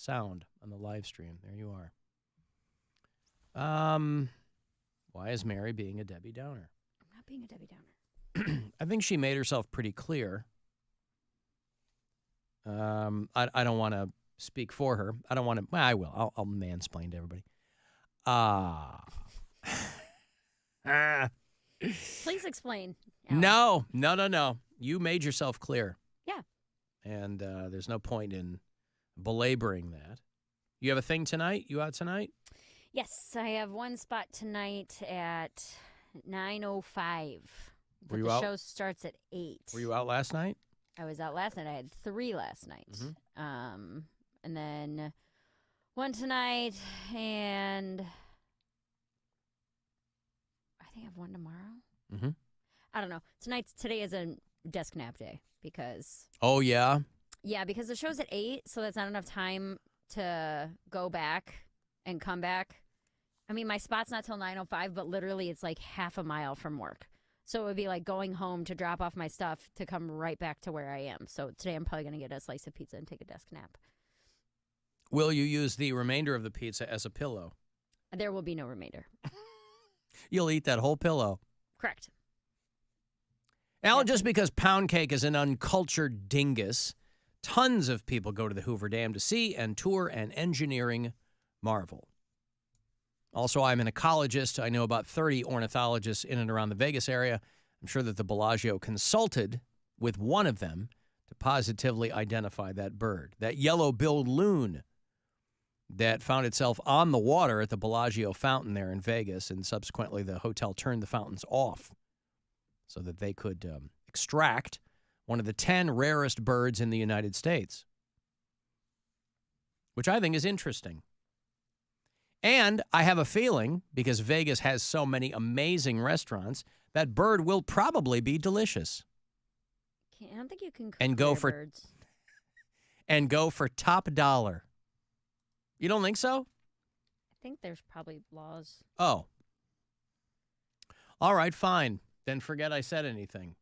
sound on the live stream. There you are. Why is Mary being a Debbie Downer? I'm not being a Debbie Downer. I think she made herself pretty clear. I don't want to speak for her. I don't want to. Well, I will. I'll mansplain to everybody. Please explain. Alan. No. You made yourself clear. Yeah. And there's no point in belaboring that. You have a thing tonight? You out tonight? Yes, I have one spot tonight at 9:05. Were you the out? show starts at 8. Were you out last night? I was out last night. I had 3 last night. Mm-hmm. And then one tonight, and I think I have one tomorrow. Mm-hmm. I don't know. Today is a desk nap day because. Oh, yeah? Yeah, because the show's at 8, so that's not enough time to go back and come back. I mean, my spot's not till 9:05, but literally it's like half a mile from work. So it would be like going home to drop off my stuff to come right back to where I am. So today I'm probably going to get a slice of pizza and take a desk nap. Will you use the remainder of the pizza as a pillow? There will be no remainder. You'll eat that whole pillow. Correct. Alan, just because Poundcake is an uncultured dingus, tons of people go to the Hoover Dam to see and tour an engineering marvel. Also, I'm an ecologist. I know about 30 ornithologists in and around the Vegas area. I'm sure that the Bellagio consulted with one of them to positively identify that bird, that yellow-billed loon that found itself on the water at the Bellagio fountain there in Vegas, and subsequently the hotel turned the fountains off so that they could extract one of the 10 rarest birds in the United States, which I think is interesting. And I have a feeling, because Vegas has so many amazing restaurants, that bird will probably be delicious. I don't think you can And go for birds. And go for top dollar. You don't think so? I think there's probably laws. Oh. All right, fine. Then forget I said anything.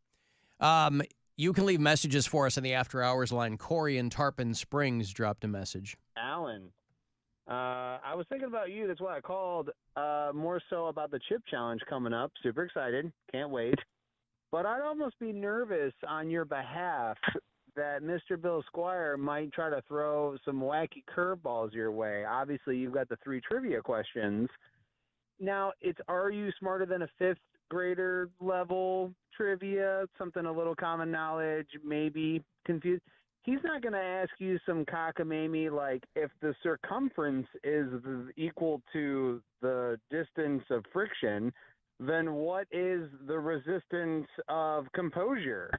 You can leave messages for us in the after hours line. Corey in Tarpon Springs dropped a message. Alan, I was thinking about you. That's why I called. More so about the chip challenge coming up. Super excited. Can't wait. But I'd almost be nervous on your behalf that Mr. Bill Squire might try to throw some wacky curveballs your way. Obviously, you've got the 3 trivia questions. Now, it's are you smarter than a 5th grader level trivia, something a little common knowledge, maybe confused. He's not going to ask you some cockamamie like if the circumference is equal to the distance of friction, then what is the resistance of composure?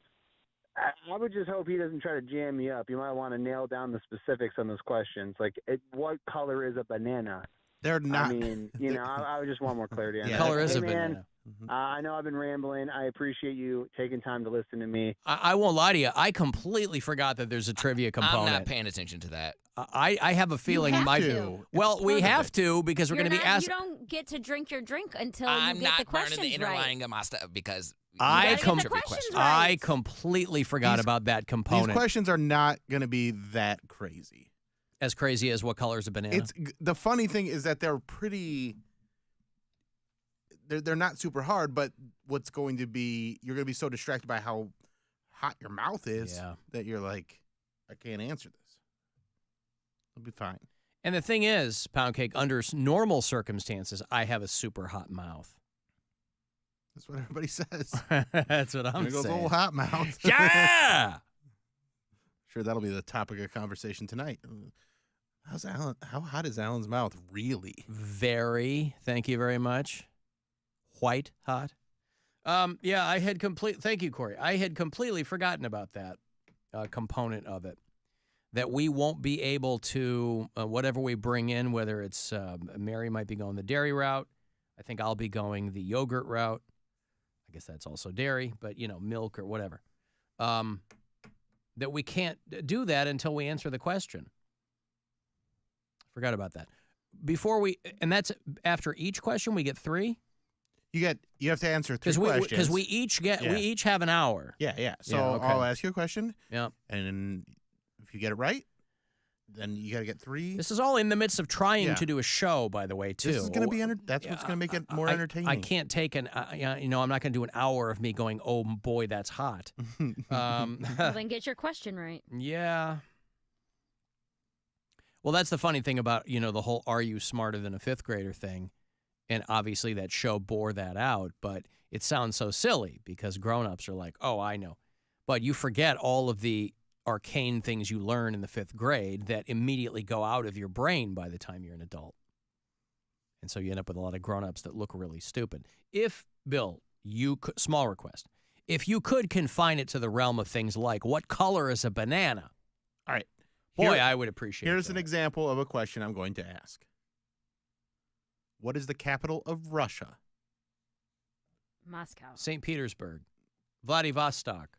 I would just hope he doesn't try to jam you up. You might want to nail down the specifics on those questions. Like, what color is a banana? They're not. I mean, I would just want more clarity on that. Color is Hey, a man, banana. I know I've been rambling. I appreciate you taking time to listen to me. I won't lie to you. I completely forgot that there's a trivia component. I'm not paying attention to that. I have a feeling have my to. Well, we have to because we're going to be asked. You don't get to drink your drink until I'm you get the not burning questions the inner right. lining of my stuff because I gotta get the questions right. I completely forgot about that component. These questions are not going to be that crazy. As crazy as what color is a banana? The funny thing is that they're pretty. They're not super hard, but what's going to be you're going to be so distracted by how hot your mouth is that you're like, I can't answer this. It'll be fine. And the thing is, Poundcake, under normal circumstances, I have a super hot mouth. That's what everybody says. That's what I'm There goes saying. old hot mouth. Yeah! Sure, that'll be the topic of conversation tonight. How's Alan? How hot is Alan's mouth really? Very. Thank you very much. White hot. Yeah, I had thank you, Corey. I had completely forgotten about that component of it. That we won't be able to, whatever we bring in, whether it's Mary might be going the dairy route. I think I'll be going the yogurt route. I guess that's also dairy, but, milk or whatever. That we can't do that until we answer the question. Forgot about that. And that's after each question, we get 3? You have to answer 3 questions. Because we each have an hour. Yeah. So Yeah, okay. I'll ask you a question. Yeah. And if you get it right, then you got to get 3. This is all in the midst of trying to do a show, by the way, too. This is going to be that's what's going to make it more entertaining. I can't take I'm not going to do an hour of me going, oh boy, that's hot. Well, then get your question right. Yeah. Well, that's the funny thing about, the whole "Are you smarter than a 5th grader" thing, and obviously that show bore that out. But it sounds so silly because grown-ups are like, "Oh, I know," but you forget all of the arcane things you learn in the 5th grade that immediately go out of your brain by the time you're an adult. And so you end up with a lot of grown-ups that look really stupid. If, Bill, you could, small request, if you could confine it to the realm of things like, what color is a banana? All right. Boy, I would appreciate Here's that. an example of a question I'm going to ask. What is the capital of Russia? Moscow. St. Petersburg. Vladivostok.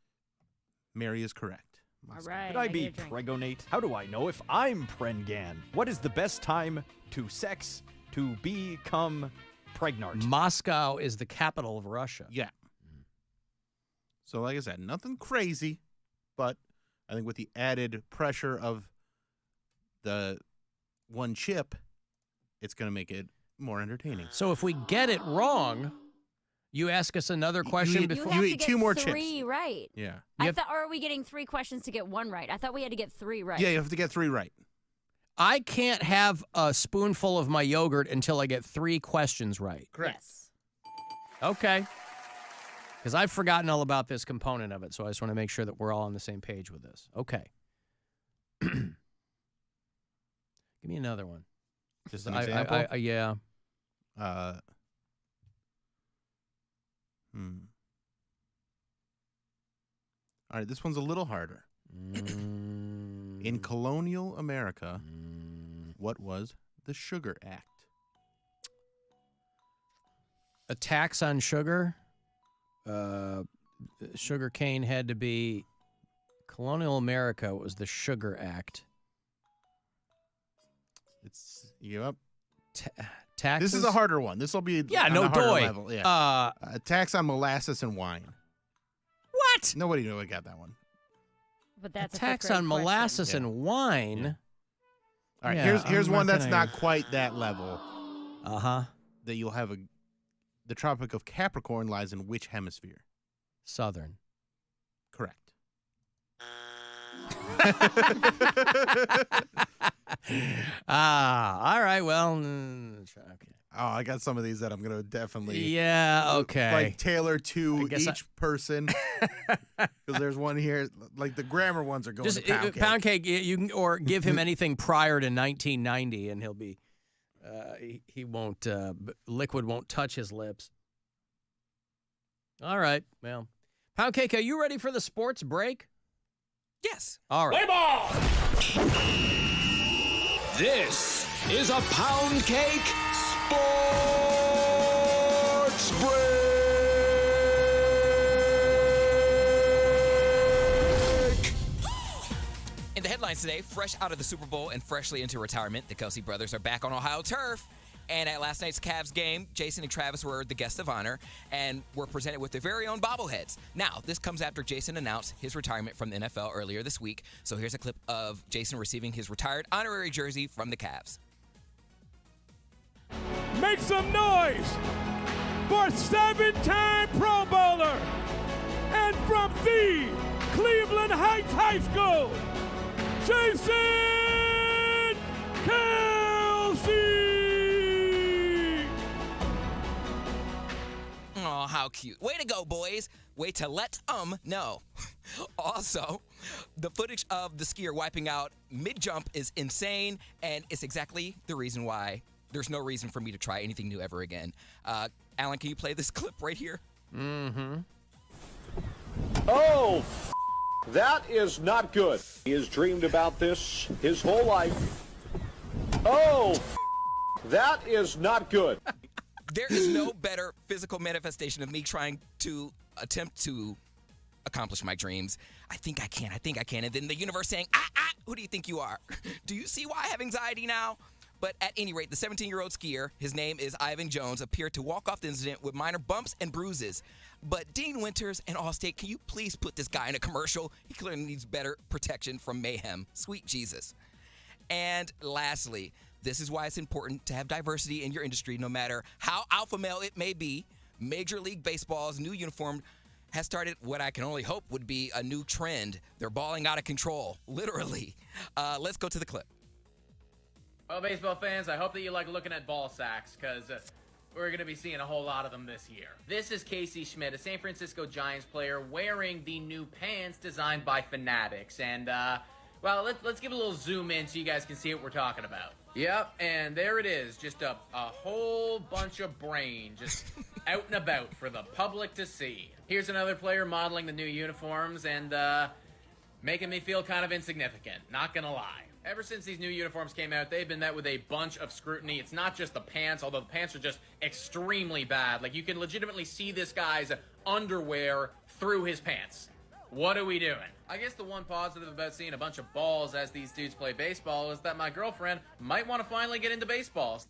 Mary is correct. All right. Could I get be a drink. pregonate? How do I know if I'm prengan? What is the best time to sex to become pregnant? Moscow is the capital of Russia. Yeah. So like I said, nothing crazy, but I think with the added pressure of the one chip, it's going to make it more entertaining. So if we get it wrong, you ask us another question you before. have you to eat get 2 more 3 chips. right. Yeah. I thought, or are we getting 3 questions to get 1 right? I thought we had to get 3 right. Yeah, you have to get 3 right. I can't have a spoonful of my yogurt until I get 3 questions right. Correct. Yes. Okay. Because I've forgotten all about this component of it, so I just want to make sure that we're all on the same page with this. Okay. Give me another one. Just an example? Yeah. All right, this one's a little harder. In colonial America, what was the Sugar Act? A tax on sugar. Sugar cane had to be colonial America was the Sugar Act. It's you up. Taxes. This is a harder one. This will be Yeah, on no a harder doy. level. Yeah. A tax on molasses and wine. What? Nobody knew I got that one. But that's a a tax 5th grade on molasses question. and wine. Yeah. All right, Yeah, here's I'm one not that's gonna- not quite that level. Uh-huh. That you'll have the Tropic of Capricorn lies in which hemisphere? Southern. Correct. All right. Well, okay. Oh, I got some of these that I'm going to definitely Yeah, okay. like tailor to guess each person. Because there's one here, like the grammar ones are going Just to pound cake. pound cake. You can or give him anything prior to 1990, and he'll be. He won't. Liquid won't touch his lips. All right. Well, pound cake. Are you ready for the sports break? Yes. All right. This is a Pound Cake Sports Break. In the headlines today, fresh out of the Super Bowl and freshly into retirement, the Kelsey brothers are back on Ohio turf. And at last night's Cavs game, Jason and Travis were the guests of honor and were presented with their very own bobbleheads. Now, this comes after Jason announced his retirement from the NFL earlier this week. So here's a clip of Jason receiving his retired honorary jersey from the Cavs. Make some noise for 7-time Pro Bowler and from the Cleveland Heights High School, Jason Kelsey. Oh, how cute. Way to go, boys. Way to let know. Also, the footage of the skier wiping out mid-jump is insane, and it's exactly the reason why there's no reason for me to try anything new ever again. Alan, can you play this clip right here? Mm-hmm. Oh, that is not good. He has dreamed about this his whole life. Oh, that is not good. There is no better physical manifestation of me trying to attempt to accomplish my dreams. I think I can. And then the universe saying, who do you think you are? Do you see why I have anxiety now? But at any rate, the 17-year-old skier, his name is Ivan Jones, appeared to walk off the incident with minor bumps and bruises. But Dean Winters and Allstate, can you please put this guy in a commercial? He clearly needs better protection from mayhem. Sweet Jesus. And lastly, this is why it's important to have diversity in your industry, no matter how alpha male it may be. Major League Baseball's new uniform has started what I can only hope would be a new trend. They're balling out of control, literally. Let's go to the clip. Well, baseball fans, I hope that you like looking at ball sacks, because we're going to be seeing a whole lot of them this year. This is Casey Schmidt, a San Francisco Giants player, wearing the new pants designed by Fanatics. And, well, let's give a little zoom in so you guys can see what we're talking about. Yep, and there it is, just a whole bunch of brain just out and about for the public to see. Here's another player modeling the new uniforms and making me feel kind of insignificant, not gonna lie. Ever since these new uniforms came out, they've been met with a bunch of scrutiny. It's not just the pants, although the pants are just extremely bad. Like, you can legitimately see this guy's underwear through his pants. What are we doing? I guess the one positive about seeing a bunch of balls as these dudes play baseball is that my girlfriend might want to finally get into baseball.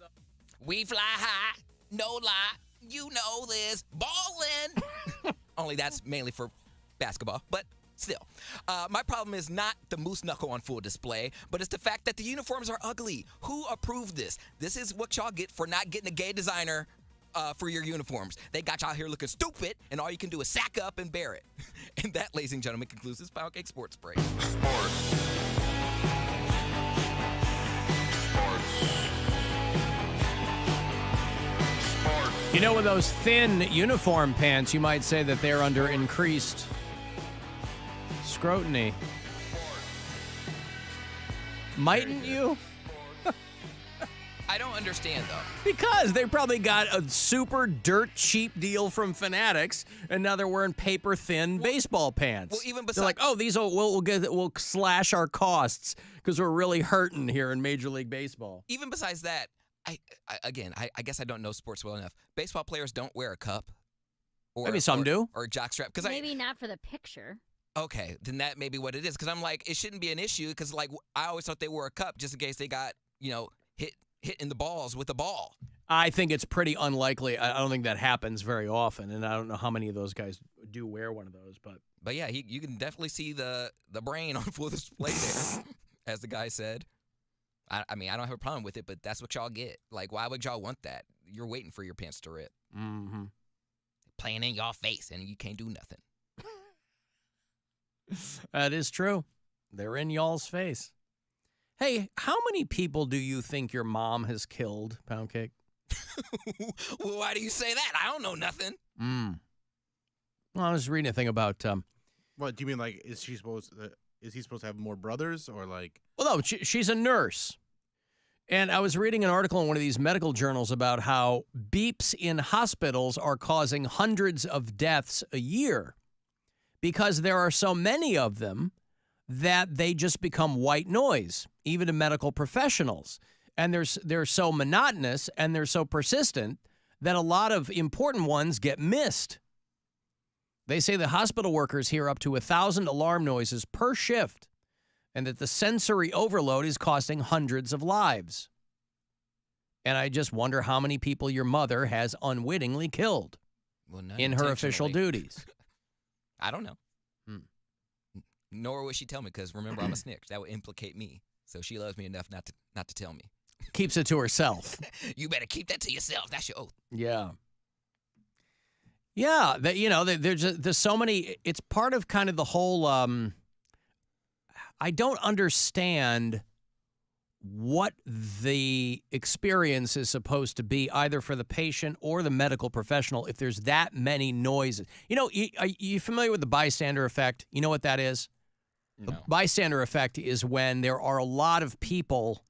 We fly high, no lie, you know this, ballin'. Only that's mainly for basketball, but still. My problem is not the moose knuckle on full display, but it's the fact that the uniforms are ugly. Who approved this? This is what y'all get for not getting a gay designer for your uniforms. They got y'all here looking stupid, and all you can do is sack up and bear it. And that, ladies and gentlemen, concludes this Poundcake Sports Break. You know, with those thin uniform pants, you might say that they're under increased scrutiny. Mightn't you? I don't understand, though. Because they probably got a super dirt cheap deal from Fanatics, and now they're wearing paper thin baseball pants. Well, even they're like, oh, these we'll slash our costs because we're really hurting here in Major League Baseball. Even besides that, I guess I don't know sports well enough. Baseball players don't wear a cup. Or, maybe some do. Or a jockstrap. Maybe not for the picture. Okay, then that may be what it is. Because I'm like, it shouldn't be an issue. Because like, I always thought they wore a cup just in case they got, hit in the balls with the ball. I think it's pretty unlikely. I don't think that happens very often, and I don't know how many of those guys do wear one of those. But yeah, you can definitely see the brain on full display there, as the guy said. I mean, I don't have a problem with it, but that's what y'all get. Like, why would y'all want that? You're waiting for your pants to rip. Mm-hmm. Playing in y'all face, and you can't do nothing. That is true. They're in y'all's face. Hey, how many people do you think your mom has killed, Poundcake? Well, why do you say that? I don't know nothing. Well, I was reading a thing about... what, do you mean, like, is he supposed to have more brothers, or like... Well, no, she's a nurse. And I was reading an article in one of these medical journals about how beeps in hospitals are causing hundreds of deaths a year because there are so many of them that they just become white noise, even to medical professionals. And they're so monotonous and they're so persistent that a lot of important ones get missed. They say the hospital workers hear up to 1,000 alarm noises per shift, and that the sensory overload is costing hundreds of lives. And I just wonder how many people your mother has unwittingly killed in her official duties. I don't know. Nor would she tell me, because remember, I'm a snitch. That would implicate me. So she loves me enough not to tell me. Keeps it to herself. You better keep that to yourself. That's your oath. Yeah. Yeah, there's so many. It's part of kind of the whole. I don't understand what the experience is supposed to be, either for the patient or the medical professional, if there's that many noises. Are you familiar with the bystander effect? You know what that is? No. The bystander effect is when there are a lot of people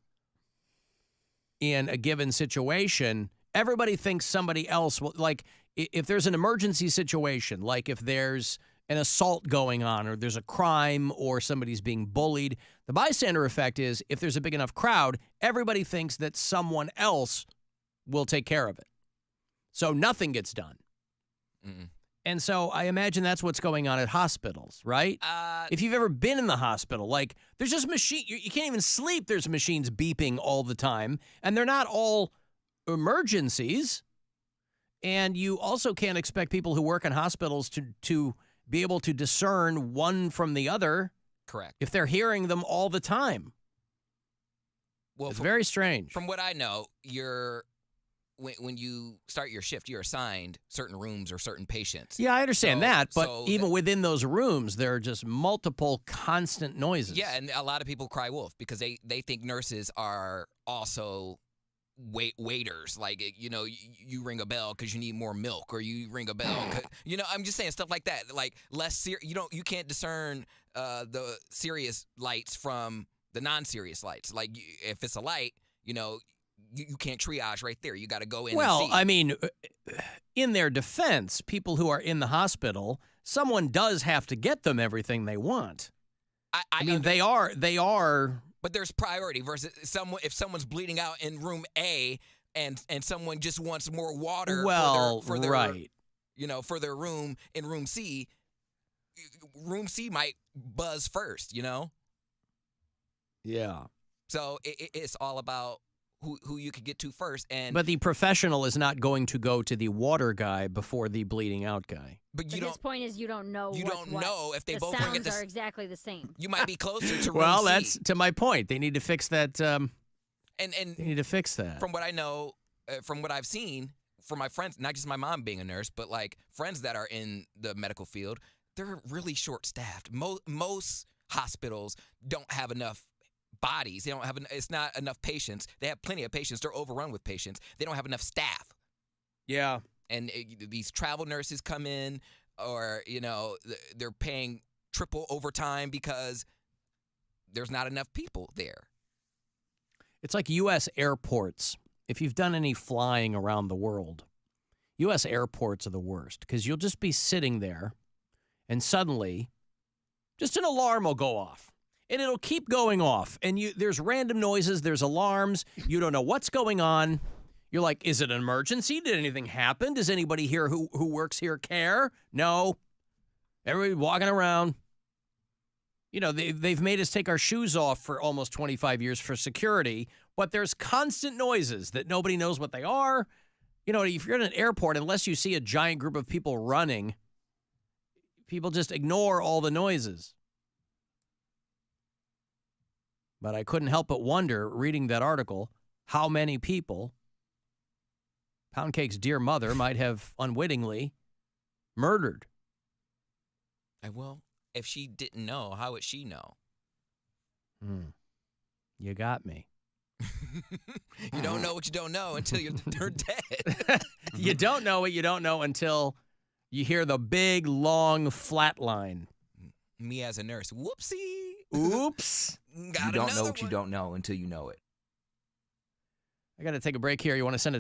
in a given situation, everybody thinks somebody else will, like, if there's an emergency situation, like if there's an assault going on or there's a crime or somebody's being bullied, the bystander effect is if there's a big enough crowd, everybody thinks that someone else will take care of it. So nothing gets done. Mm-mm. And so I imagine that's what's going on at hospitals, right? If you've ever been in the hospital, like there's just you can't even sleep. There's machines beeping all the time, and they're not all emergencies. And you also can't expect people who work in hospitals to be able to discern one from the other. Correct. If they're hearing them all the time. It's very strange. From what I know, when you start your shift, you're assigned certain rooms or certain patients. Yeah, I understand that, but so even within those rooms, there are just multiple constant noises. Yeah, and a lot of people cry wolf because they think nurses are also waiters. Like, you ring a bell because you need more milk, or you ring a bell. I'm just saying stuff like that. Like less you can't discern the serious lights from the non-serious lights. Like if it's a light, you can't triage right there. You got to go in and see. Well, I mean, in their defense, people who are in the hospital, someone does have to get them everything they want. I mean, they are. But there's priority versus if someone's bleeding out in room A and someone just wants more water for their right. For their room in room C might buzz first, Yeah. So it's all about who you could get to first. But the professional is not going to go to the water guy before the bleeding out guy. But his point is you don't know. You don't know if they both sounds bring it are exactly the same. You might be closer to room Well, C. that's to my point. They need to fix that. And they need to fix that. From what I know, from what I've seen, from my friends, not just my mom being a nurse, but like friends that are in the medical field, they're really short-staffed. Most hospitals don't have enough bodies. They don't have. It's not enough patients. They have plenty of patients. They're overrun with patients. They don't have enough staff. Yeah. And these travel nurses come in, or they're paying triple overtime because there's not enough people there. It's like U.S. airports. If you've done any flying around the world, U.S. airports are the worst because you'll just be sitting there, and suddenly, just an alarm will go off. And it'll keep going off. And there's random noises. There's alarms. You don't know what's going on. You're like, is it an emergency? Did anything happen? Does anybody here who works here care? No. Everybody walking around. They've made us take our shoes off for almost 25 years for security. But there's constant noises that nobody knows what they are. If you're in an airport, unless you see a giant group of people running, people just ignore all the noises. But I couldn't help but wonder, reading that article, how many people Poundcake's dear mother might have unwittingly murdered. Well, if she didn't know, how would she know? You got me. You don't know what you don't know until you're dead. You don't know what you don't know until you hear the big, long, flat line. Me as a nurse. Whoopsie. Oops. You don't know what you don't know until you know it. I got to take a break here. You want to send a